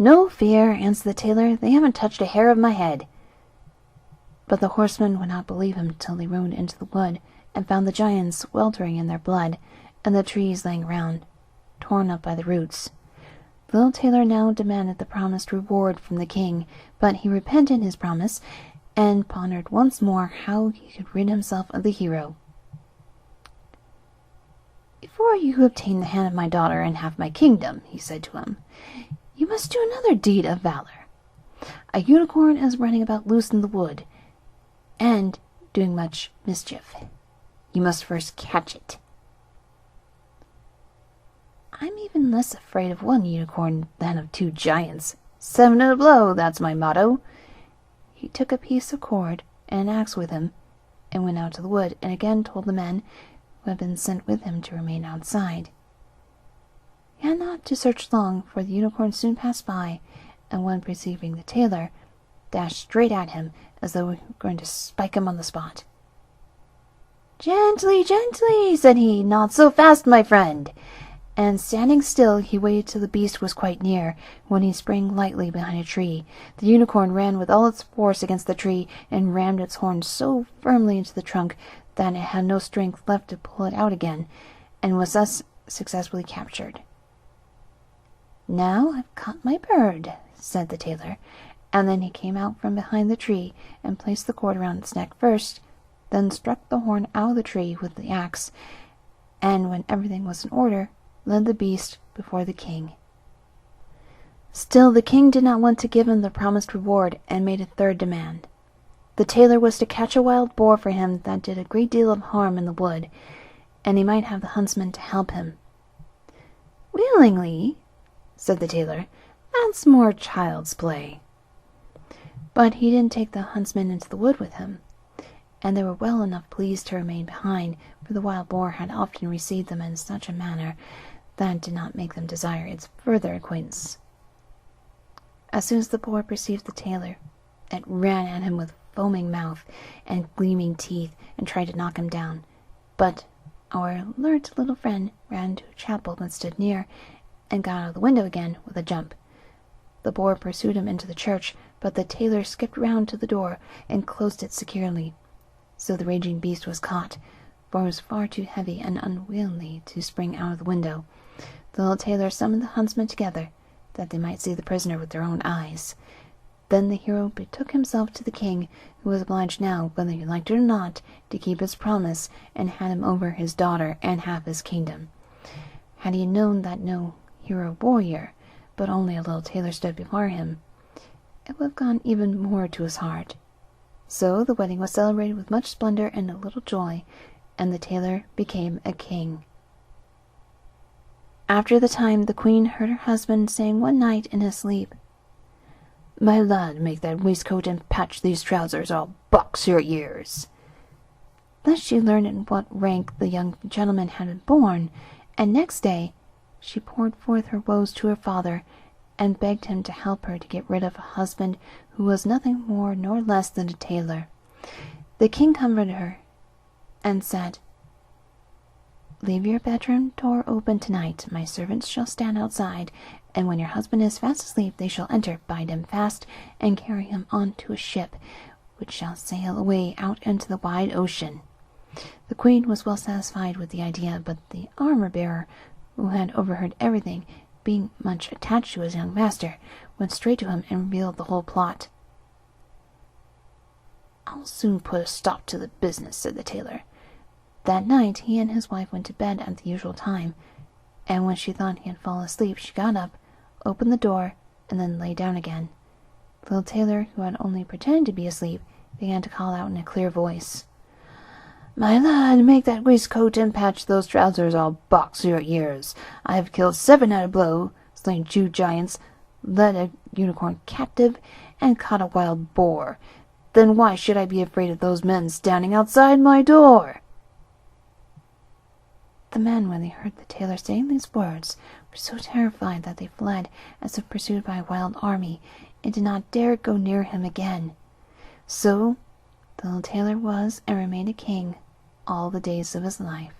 "No fear," answered the tailor. "They haven't touched a hair of my head." But the horsemen would not believe him till they rode into the wood and found the giants weltering in their blood, and the trees laying around, torn up by the roots. The little tailor now demanded the promised reward from the king, but he repented his promise, and pondered once more how he could rid himself of the hero. "Before you obtain the hand of my daughter and half my kingdom," he said to him, "you must do another deed of valor. A unicorn is running about loose in the wood, and doing much mischief. You must first catch it." "I'm even less afraid of one unicorn than of 2 giants. 7 at a blow, that's my motto." He took a piece of cord and an axe with him, and went out to the wood, and again told the men who had been sent with him to remain outside. He had not to search long, for the unicorn soon passed by, and one perceiving the tailor, dashed straight at him, as though he were going to spike him on the spot. "Gently, gently," said he, "not so fast, my friend." And standing still, he waited till the beast was quite near, when he sprang lightly behind a tree. The unicorn ran with all its force against the tree, and rammed its horn so firmly into the trunk that it had no strength left to pull it out again, and was thus successfully captured. "Now I've caught my bird," said the tailor, and then he came out from behind the tree, and placed the cord around its neck first, then struck the horn out of the tree with the axe, and when everything was in order, led the beast before the king. Still the king did not want to give him the promised reward, and made a third demand. The tailor was to catch a wild boar for him that did a great deal of harm in the wood, and he might have the huntsman to help him. "Willingly," said the tailor. "That's more child's play." But he didn't take the huntsman into the wood with him, and they were well enough pleased to remain behind, for the wild boar had often received them in such a manner that did not make them desire its further acquaintance. As soon as the boar perceived the tailor, it ran at him with foaming mouth and gleaming teeth, and tried to knock him down. But our alert little friend ran to a chapel that stood near, and got out of the window again with a jump. The boar pursued him into the church, but the tailor skipped round to the door and closed it securely. So the raging beast was caught, for it was far too heavy and unwieldy to spring out of the window. The little tailor summoned the huntsmen together, that they might see the prisoner with their own eyes. Then the hero betook himself to the king, who was obliged now, whether he liked it or not, to keep his promise, and hand him over his daughter and half his kingdom. Had he known that no hero warrior, but only a little tailor stood before him, it would have gone even more to his heart. So the wedding was celebrated with much splendor and a little joy, and the tailor became a king. After the time, the queen heard her husband saying one night in his sleep, "My lad, make that waistcoat and patch these trousers, I'll box your ears." Thus she learned in what rank the young gentleman had been born, and next day she poured forth her woes to her father, and begged him to help her to get rid of a husband who was nothing more nor less than a tailor. The king comforted her, and said, "Leave your bedroom door open tonight. My servants shall stand outside, and when your husband is fast asleep they shall enter, bind him fast, and carry him on to a ship, which shall sail away out into the wide ocean." The queen was well satisfied with the idea, but the armor-bearer, who had overheard everything, being much attached to his young master, went straight to him and revealed the whole plot. "I'll soon put a stop to the business," said the tailor. That night he and his wife went to bed at the usual time, and when she thought he had fallen asleep, she got up, opened the door, and then lay down again. The little tailor, who had only pretended to be asleep, began to call out in a clear voice, "My lad, make that waistcoat and patch those trousers, I'll box your ears. I have killed 7 at a blow, slain 2 giants, led a unicorn captive, and caught a wild boar. Then why should I be afraid of those men standing outside my door?" The men, when they heard the tailor saying these words, were so terrified that they fled as if pursued by a wild army, and did not dare go near him again. So the little tailor was and remained a king all the days of his life.